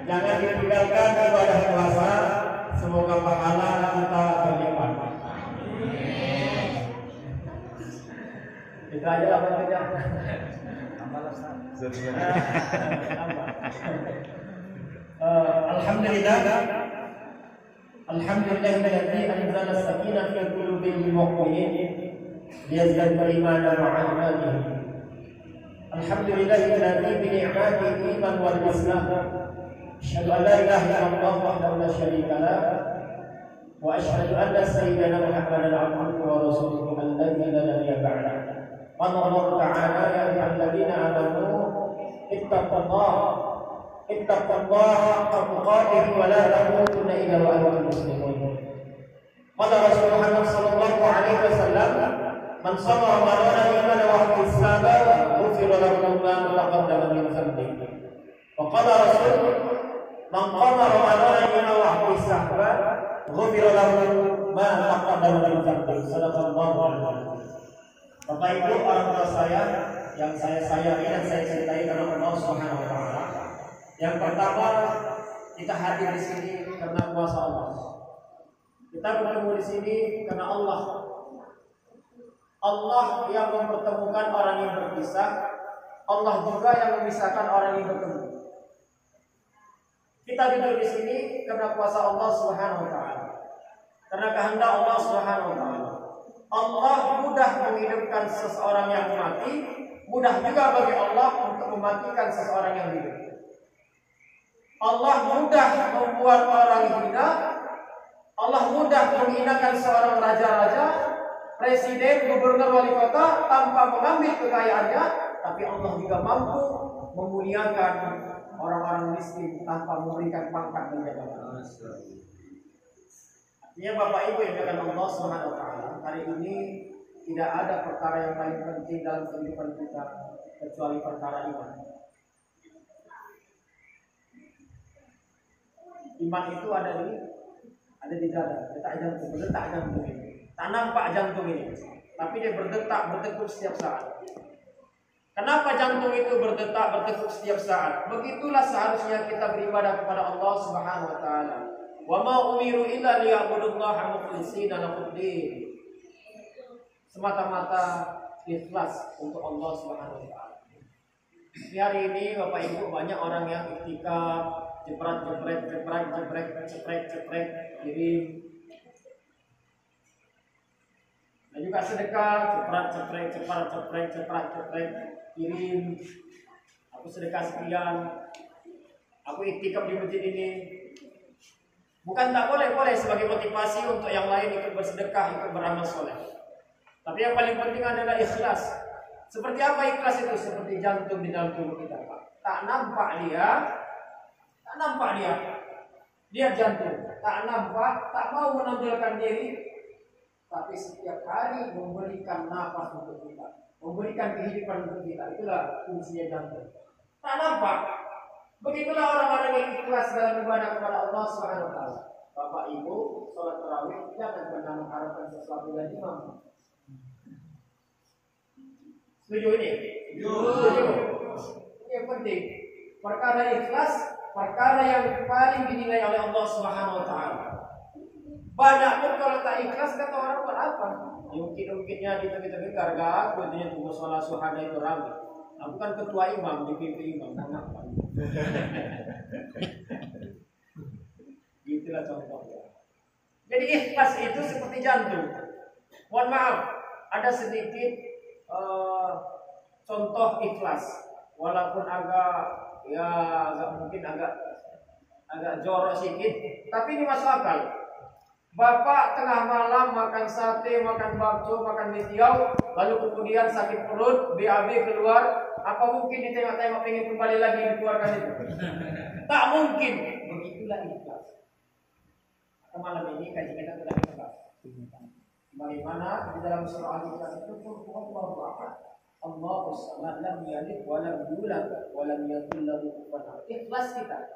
Jangan ditinggalkan ibadah puasa. Semoga pahala kita berlipat. Itu aja lah kerja. Alhamdulillah. Alhamdulillahilladzi anzala as-sakinata fi qulubil mu'minin liyazdadu imanan ma'a imanihim. Alhamdulillahilladzi bi ni'matihi iman wal islam. Asyhadu an la ilaha illallah wahdahu la syarika lah wa asyhadu anna sayyidana Muhammadan abduhu wa rasuluhu alladzi la nabiyya ba'dahu. Qala Allah ta'ala ya ayyuhalladzina amanu ittaqullaha haqqa tuqatih wa la tamutunna illa wa antum muslimun. Qala Rasul Muhammad sallallahu alaihi wasallam man shama ramadhana imanan wa ihtisaban ghufira lahu ma taqaddama min dhanbihi. Wa qala Rasul man qama ramadhana imanan wa ihtisaban ghufira lahu ma taqaddama min dhanbihi. Sadaqallahu alaihi wasallam. Bapak Ibu, orang tua saya yang saya sayangi dan saya cintai karena Allah Subhanahu wa taala. Yang pertama, kita hadir di sini karena kuasa Allah. Kita bertemu di sini karena Allah. Allah yang mempertemukan orang yang berpisah. Allah juga yang memisahkan orang yang bertemu. Kita duduk di sini karena kuasa Allah Subhanahu wa taala. Karena kehendak Allah Subhanahu wa taala. Allah mudah menghidupkan seseorang yang mati, mudah juga bagi Allah untuk mematikan seseorang yang hidup. Allah mudah membuat orang hina, Allah mudah menghinakan seorang raja-raja, presiden, gubernur, wali kota tanpa mengambil kekayaannya, tapi Allah juga mampu memuliakan orang-orang miskin tanpa memberikan pangkat dan jabatan. Artinya Bapak Ibu yang dikatakan Allah Subhanahu wa taala, hari ini tidak ada perkara yang paling penting dalam kehidupan kita kecuali perkara iman. Iman itu ada di dada, berdetak jantung ini. Tak nampak jantung ini, tapi dia berdetak, bertekuk setiap saat. Kenapa jantung itu berdetak, bertekuk setiap saat? Begitulah seharusnya kita beribadah kepada Allah Subhanahu wa taala. Wa ma umiru illa liya'budullaha mukhlishina lahu-d-din. Semata-mata ikhlas untuk Allah Subhanahu wa taala. Di hari ini Bapak Ibu banyak orang yang iktikaf, jeprek, kirim. Dan juga sedekah, ceprek, kirim. Aku sedekah sekian. Aku iktikaf di masjid ini. Bukan tak boleh sebagai motivasi untuk yang lain ikut bersedekah, ikut beramal soleh. Tapi yang paling penting adalah ikhlas. Seperti apa ikhlas itu? Seperti jantung di dalam tubuh kita, Pak. Tak nampak dia. Dia jantung. Tak nampak, tak mau menampilkan diri. Tapi setiap hari memberikan nafas untuk kita, memberikan kehidupan untuk kita. Itulah fungsinya jantung. Tak nampak. Begitulah orang-orang yang ikhlas dalam ibadah kepada Allah Subhanahu wa taala. Bapak Ibu, sholat tarawih jangan pernah mengharapkan sesuatu dari imam. Setuju ini? Setuju. Ini yang penting. Perkara ikhlas, perkara yang paling dinilai oleh Allah Subhanahu wa taala. Banyak pun kalau tak ikhlas kata orang buat apa? Mungkin-mungkinnya di tepi-tepi karga, kemudian tunggu sholat suhada itu ramai. Aku kan ketua imam, dipimpin imam, kenapa? Gitulah contohnya. Jadi ikhlas itu seperti jantung. Mohon maaf, ada sedikit contoh ikhlas, walaupun mungkin agak jorok sedikit, tapi ini masuk akal. Bapak tengah malam makan sate, makan bakso, makan mie tiaw, lalu kemudian sakit perut, BAB keluar. Apa mungkin ditengok-tengok pengen kembali lagi dikeluarkan itu? Tak mungkin. Begitulah ikhlas. Malam ini kajian kita sudah ikhlas. Bagaimana di dalam surah Al-Ikhlas itu Allahu Akbar. Allahu Samad, lam yalid wa lam yulad wa lam yakul lahu kufuwan ahad. Ikhlas kita.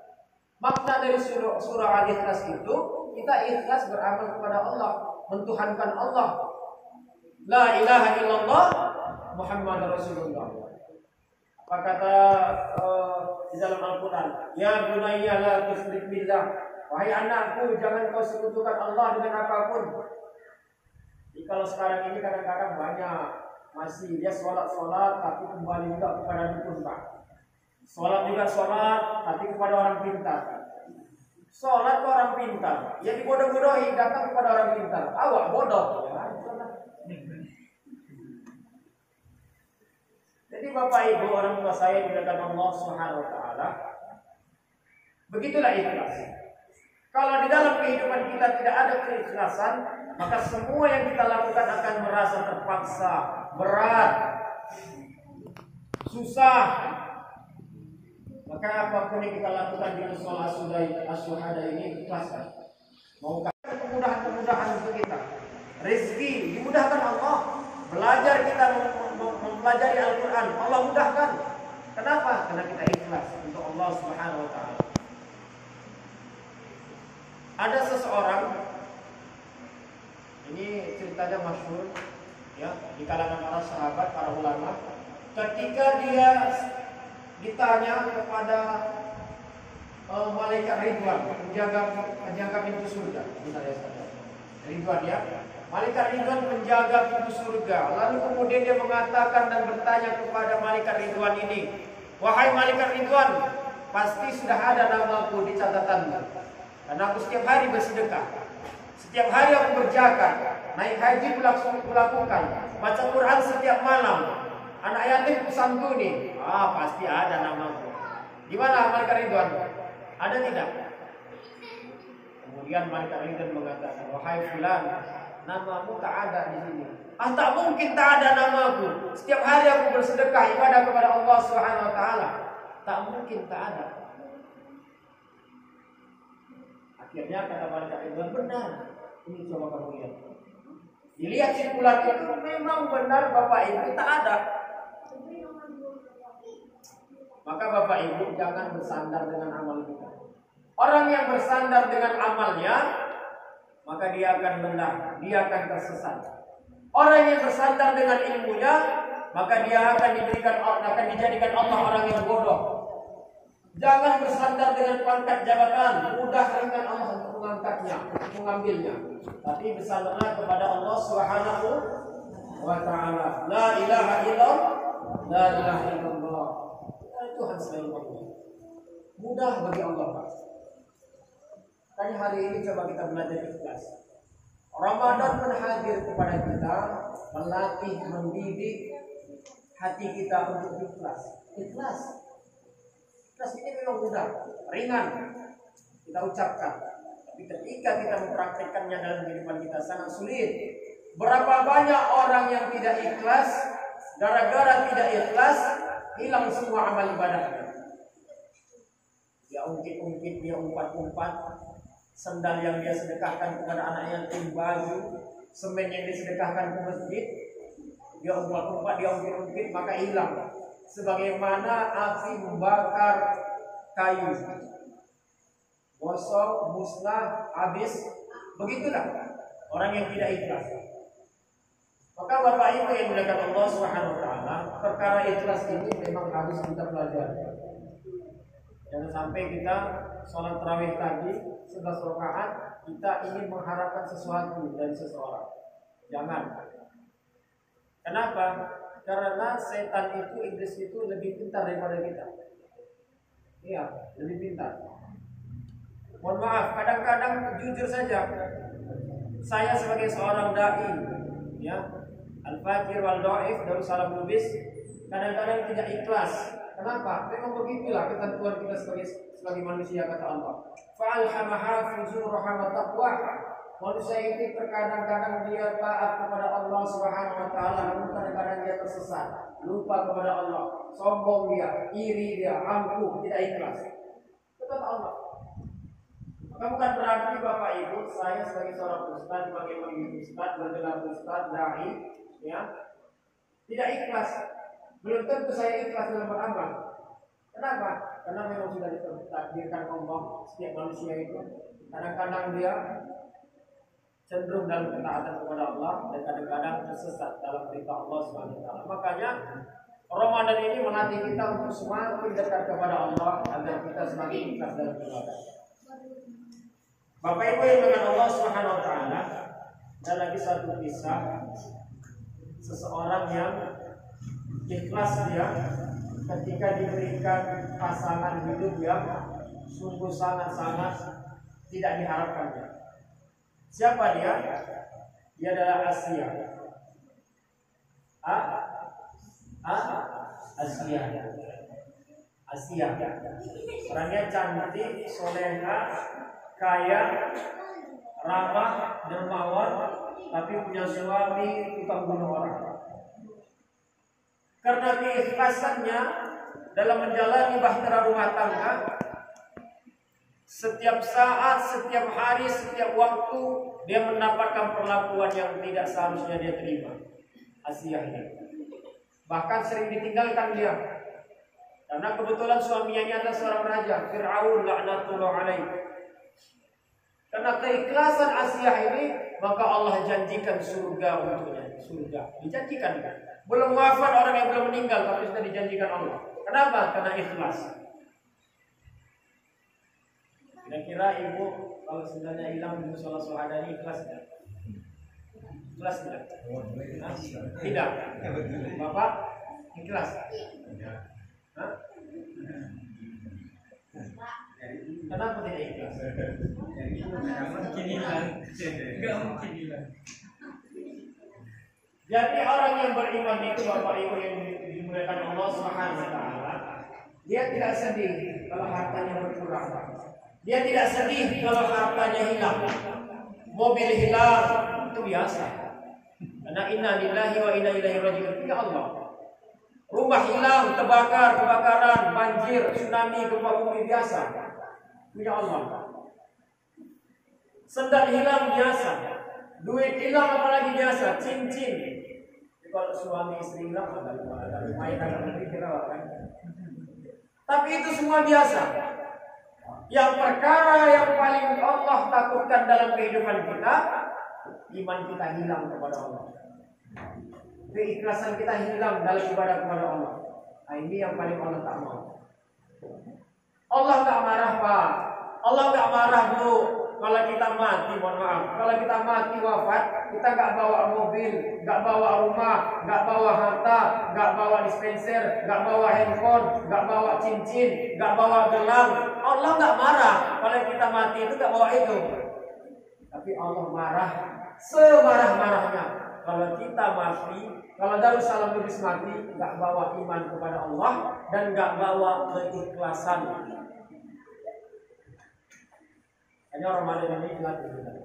Makna dari surah Al-Ikhlas itu kita ikhlas beramal kepada Allah, mentuhankan Allah. La ilaha illallah Muhammadur Rasulullah. Apa kata di dalam Al-Quran? Ya bunayya la tusyrik billah. Wahai anakku, jangan kau sekutukan Allah dengan apapun. Jadi kalau sekarang ini kadang-kadang banyak masih dia sholat tapi kembali juga kepada dukun, Pak. Sholat juga sholat tapi kepada orang pintar. Sholat ke orang pintar, ya dibodoh-bodohi, datang kepada orang pintar. Awak bodoh. Jadi Bapak Ibu, orang tua saya dimuliakan Allah Subhanahu wa taala. Begitulah ikhlas. Kalau di dalam kehidupan kita tidak ada keikhlasan, maka semua yang kita lakukan akan merasa terpaksa, berat, susah. Maka apapun yang kita lakukan di musola asyhada ini ikhlaskan. Maukah kemudahan-kemudahan untuk kita? Rezeki dimudahkan Allah. Belajar kita mempelajari Al-Quran, Allah mudahkan. Kenapa? Karena kita ikhlas untuk Allah Subhanahu wa taala. Ada seseorang, ini ceritanya masyhur ya di kalangan para sahabat, para ulama, ketika dia ditanya kepada malaikat Ridwan, penjaga pintu surga, Ridwan ya. Malaikat Ridwan penjaga pintu surga. Lalu kemudian dia mengatakan dan bertanya kepada malaikat Ridwan ini, wahai malaikat Ridwan, pasti sudah ada namaku di catatanmu. Karena aku setiap hari bersedekah, setiap hari aku berzakat, naik haji kulakukan, baca Quran setiap malam, anak yatim kusantuni. Pasti ada namaku. Di mana malaikat Ridwan? Ada tidak? Kemudian malaikat Ridwan mengatakan, wahai fulan, namamu tak ada di sini. Tak mungkin tak ada namaku. Setiap hari aku bersedekah ibadah kepada Allah Subhanahu wa taala. Tak mungkin tak ada. Akhirnya kata malaikat Ridwan, benar. Ini coba kamu lihat. Dilihat sirkular itu memang benar Bapak Ibu tak ada. Maka Bapak Ibu jangan bersandar dengan amal kita. Orang yang bersandar dengan amalnya, maka dia akan benar, dia akan tersesat. Orang yang bersandar dengan ilmunya, maka dia akan dijadikan Allah orang yang bodoh. Jangan bersandar dengan pangkat jabatan, mudah ringan Allah untuk mengangkatnya, mengambilnya. Tapi bersandarlah kepada Allah Subhanahu wa taala. La ilaha illallah, la ilaha illallah. Tuhan selain Allah. Mudah bagi Allah, Pak. Tadi hari ini coba kita belajar ikhlas. Ramadan pun hadir kepada kita, melatih, mendidik hati kita untuk ikhlas. Ikhlas ini memang mudah, ringan kita ucapkan. Tapi ketika kita mempraktikkannya dalam kehidupan kita sangat sulit. Berapa banyak orang yang tidak ikhlas, gara-gara tidak ikhlas, hilang semua amal ibadahnya. Dia ungkit-ungkit, dia umpat-umpat. Sendal yang dia sedekahkan kepada anak yatim, baju, semen yang disedekahkan ke masjid, dia umpat-umpat, dia ungkit-ungkit, maka hilang. Sebagaimana api membakar kayu, gosok, musnah, habis. Begitulah orang yang tidak ikhlas. Maka Bapak Ibu yang dimuliakan Allah Subhanahu wa taala, perkara ikhlas ini memang harus kita pelajari. Jangan sampai kita sholat tarawih tadi 11 rakaat kita ingin mengharapkan sesuatu dari seseorang. Jangan. Kenapa? Karena setan itu, iblis itu lebih pintar daripada kita. Iya, lebih pintar. Mohon maaf, kadang-kadang jujur saja, saya sebagai seorang dai, ya, al-fakir wal dhaif, Darussalam Lubis, kadang-kadang tidak ikhlas. Kenapa? Memang begitulah ketentuan kita sebagai manusia, kata Allah. Fa'alhamaha fujuraha wa taqwaha. Manusia ini terkadang-kadang dia taat kepada Allah Subhanahu wa taala, namun kadang-kadang dia tersesat, lupa kepada Allah, sombong dia, iri dia, angkuh, tidak ikhlas. Itu kata Allah. Maka bukan berarti Bapak Ibu, saya sebagai seorang ustaz, sebagai ustaz, bergelar ustaz, dai, ya, tidak ikhlas. Belum tentu saya ikhlas dalam beramal. Kenapa? Karena memang sudah ditakdirkan Allah setiap manusia itu. Kadang-kadang dia cenderung dalam ketaatan kepada Allah dan kadang-kadang tersesat dalam perintah Allah Subhanahu wa taala. Makanya Ramadan ini melatih kita untuk semakin dekat kepada Allah agar kita semakin ikhlas dalam beribadah. Bapak Ibu yang dengan Allah Subhanahu wa taala, ada lagi satu kisah seseorang yang ikhlas dia ketika diberikan pasangan hidup yang sungguh sangat-sangat tidak diharapkannya. Siapa dia? Dia adalah Asia. Asia. Orangnya cantik, soleha, kaya, ramah, dermawan, tapi punya suami tukang bunuh orang. Karena keikhlasannya dalam menjalani bahtera rumah tangga, setiap saat, setiap hari, setiap waktu dia mendapatkan perlakuan yang tidak seharusnya dia terima. Asia ini bahkan sering ditinggalkan dia karena kebetulan suaminya ini adalah seorang raja, Fir'aun laknatullah alaih. Karena keikhlasan Asia ini, maka Allah janjikan surga untuknya. Surga dijanjikan. Belum wafat orang yang belum meninggal, tapi sudah dijanjikan Allah. Kenapa? Karena ikhlas. Kira-kira ibu kalau sebenarnya hilang di musola syuhada ini ikhlas tidak? Ikhlas tidak? Tidak. Bapak ikhlas? Hah? Kenapa tidak ikhlas? Gak mungkin hilang. Jadi orang yang beriman itu, Bapak Ibu yang dimuliakan Allah Subhanahu wa taala, dia tidak sedih kalau hartanya berkurang. Dia tidak sedih kalau hartanya hilang. Mobil hilang itu biasa. Karena inna lillahi wa inna ilaihi raji'un. Ya Allah. Rumah hilang, kebakaran, banjir, tsunami, gempa bumi biasa. Ya Allah. Sendal hilang biasa. Duit hilang apalagi biasa. Cincin. Kalau suami istri hilang ada mainan lebih kira kan. Tapi itu semua biasa. Yang perkara yang paling Allah takutkan dalam kehidupan kita, iman kita hilang kepada Allah. Keikhlasan kita hilang dalam ibadah kepada Allah. Nah, ini yang paling Allah tak mau. Allah tak marah Pak. Allah tak marah Bu. Kalau kita mati, mohon maaf. Kalau kita mati wafat, kita nggak bawa mobil, nggak bawa rumah, nggak bawa harta, nggak bawa dispenser, nggak bawa handphone, nggak bawa cincin, nggak bawa gelang. Allah nggak marah kalau kita mati itu nggak bawa itu. Tapi Allah marah semarah-marahnya kalau kita mati, kalau Darussalam Lubis mati nggak bawa iman kepada Allah dan nggak bawa keikhlasan. Hanya Ramadan ini dilatih kita.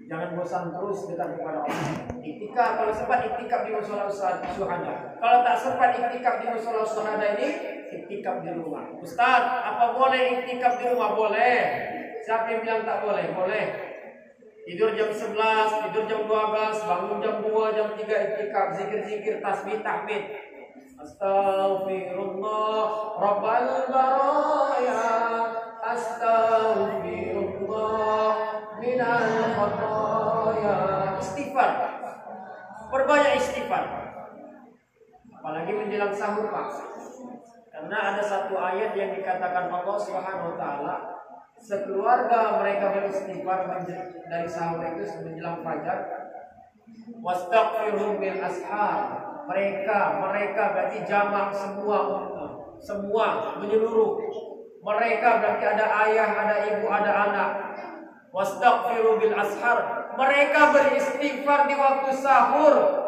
Jangan bosan terus dekat kepada Allah. Iktikaf, kalau sempat iktikaf di musola syuhada. Kalau tak sempat iktikaf di musola syuhada ini, iktikaf di rumah. Ustaz, apa boleh iktikaf di rumah? Boleh. Siapa yang bilang tak boleh? Boleh. Tidur jam 11, tidur jam 12, bangun jam 2, jam 3 iktikaf, zikir-zikir, tasbih, tahmid. Astaghfirullah Rabbal baraya, astaghfirullah minal khataya. Istighfar. Perbanyak istighfar. Apalagi menjelang sahur Pak. Karena ada satu ayat yang dikatakan Allah Subhanahu wa taala, sekeluarga mereka beristighfar dari sahur itu menjelang fajar. Wastaghfiru bil ashar. Mereka berarti jamak semua menyeluruh. Mereka berarti ada ayah, ada ibu, ada anak. Wastaghfiru bil ashar. Mereka beristighfar di waktu sahur.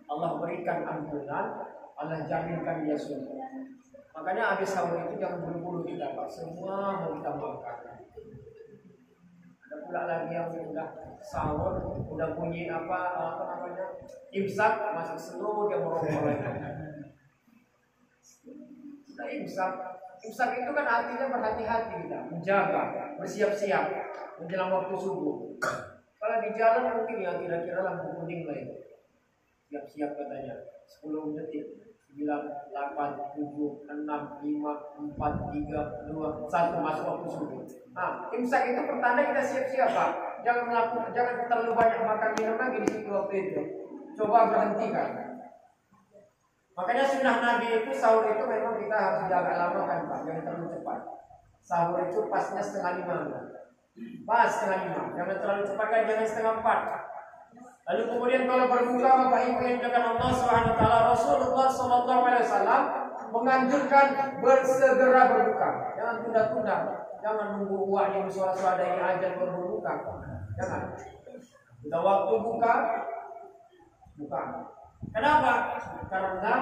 Allah berikan ampunan, Allah jaminkan dia surga. Makanya habis sahur itu jangan buru-buru kita Pak. Semua mau kita makan. Ada pula lagi yang sudah sahur, udah bunyi apa namanya? Imsak, masuk seluruh dia merokok lagi. Sudah imsak. Imsak itu kan artinya berhati-hati kita, menjaga, bersiap-siap menjelang waktu subuh. Kalau di jalan mungkin ya kira-kira lampu kuning lah itu. Siap-siap katanya 10 detik. 9, 8, 7, 6, 5, 4, 3, 2, 1 masuk waktu subuh. Nah, imsak itu pertanda kita siap-siap Pak. Jangan terlalu banyak makan minum lagi di situ waktu itu. Coba berhentikan. Makanya sunnah Nabi itu sahur itu memang kita harus jaga lama kan Pak, jangan terlalu cepat. Sahur itu pasnya 4:30. Pas 4:30, jangan terlalu cepat kan, jangan 3:30. Lalu kemudian kalau berbuka Bapak Ibu yang dimuliakan Allah Subhanahu wa taala, Rasulullah sallallahu alaihi wasallam menganjurkan bersegera berbuka. Jangan tunda-tunda. Jangan nunggu yang suara-suara dari azan baru berbuka. Jangan. Sudah waktu buka. Kenapa? Karena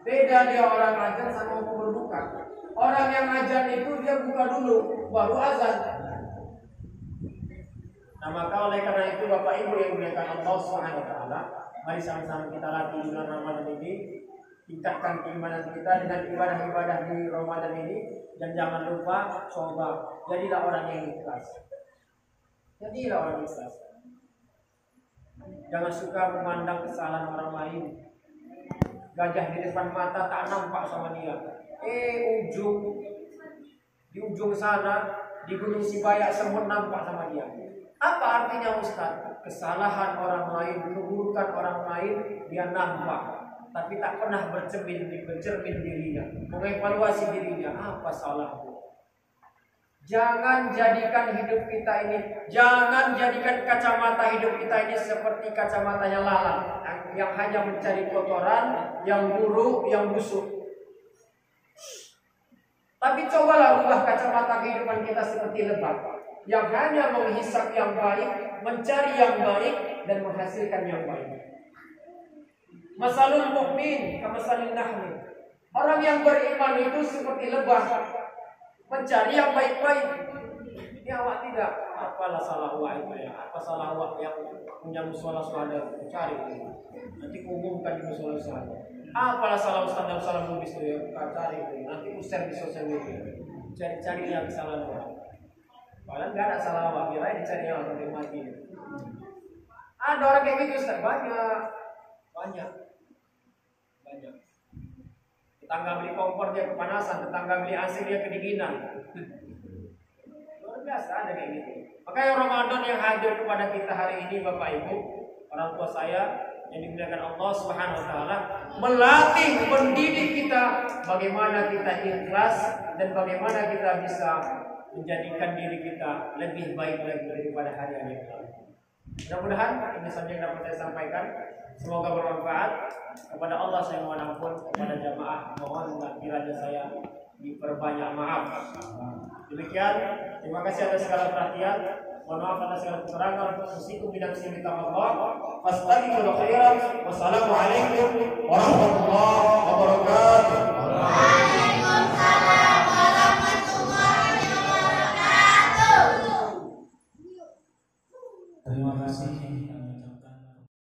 beda dia orang azan sama mau berbuka. Orang yang azan itu dia buka dulu, baru azan. Nah maka oleh karena itu Bapak Ibu yang dimuliakan Allah Subhanahu wa taala, mari sama-sama kita latih bulan Ramadan ini, tingkatkan keimanan kita dengan ibadah-ibadah di Ramadan ini, dan jangan lupa coba jadilah orang yang ikhlas. Jadilah orang ikhlas. Jangan suka memandang kesalahan orang lain. Gajah di depan mata tak nampak sama dia. Di ujung sana di Gunung Sibayak semut nampak sama dia. Apa artinya Ustaz? Kesalahan orang lain, keburukan orang lain dia nampak, tapi tak pernah bercermin dirinya, mengevaluasi dirinya. Apa salahku? Jangan jadikan hidup kita ini, jangan jadikan kacamata hidup kita ini seperti kacamatanya lalat yang hanya mencari kotoran, yang buruk, yang busuk. Tapi cobalah ubah kacamata kehidupan kita seperti lebah yang hanya menghisap yang baik, mencari yang baik, dan menghasilkan yang baik. Masalul mukmin kamasalil nahli. Orang yang beriman itu seperti lebah, mencari yang baik-baik. Ini awak tidak. Apalah salah awak itu ya? Apa salah awak yang punya musola suada? Cari. Nanti umumkan di musola suada. Apalah salah ustaz dan salah mubis itu ya? Cari. Nanti share di sosial media. Cari yang salah awak. Padahal nggak ada salah awak, kira dicari yang sampai mati. Ada orang kayak gitu Ustaz, banyak. Tetangga beli kompor dia kepanasan, tetangga beli AC dia kedinginan. Luar biasa ada kayak gitu. Makanya Ramadan yang hadir kepada kita hari ini Bapak Ibu, orang tua saya yang dimuliakan Allah Subhanahu wa taala, melatih, mendidik kita bagaimana kita ikhlas dan bagaimana kita bisa menjadikan diri kita lebih baik lagi daripada hari-hari yang lalu. Mudah-mudahan ini saja yang dapat saya sampaikan. Semoga bermanfaat. Kepada Allah saya mohon ampun, kepada jamaah mohon kiranya saya diperbanyak maaf. Demikian, terima kasih atas segala perhatian. Mohon maaf atas segala kekurangan. Usikum binafsi Allah. Fastaghfirul khairan. Wassalamualaikum warahmatullahi wabarakatuh. Terima kasih.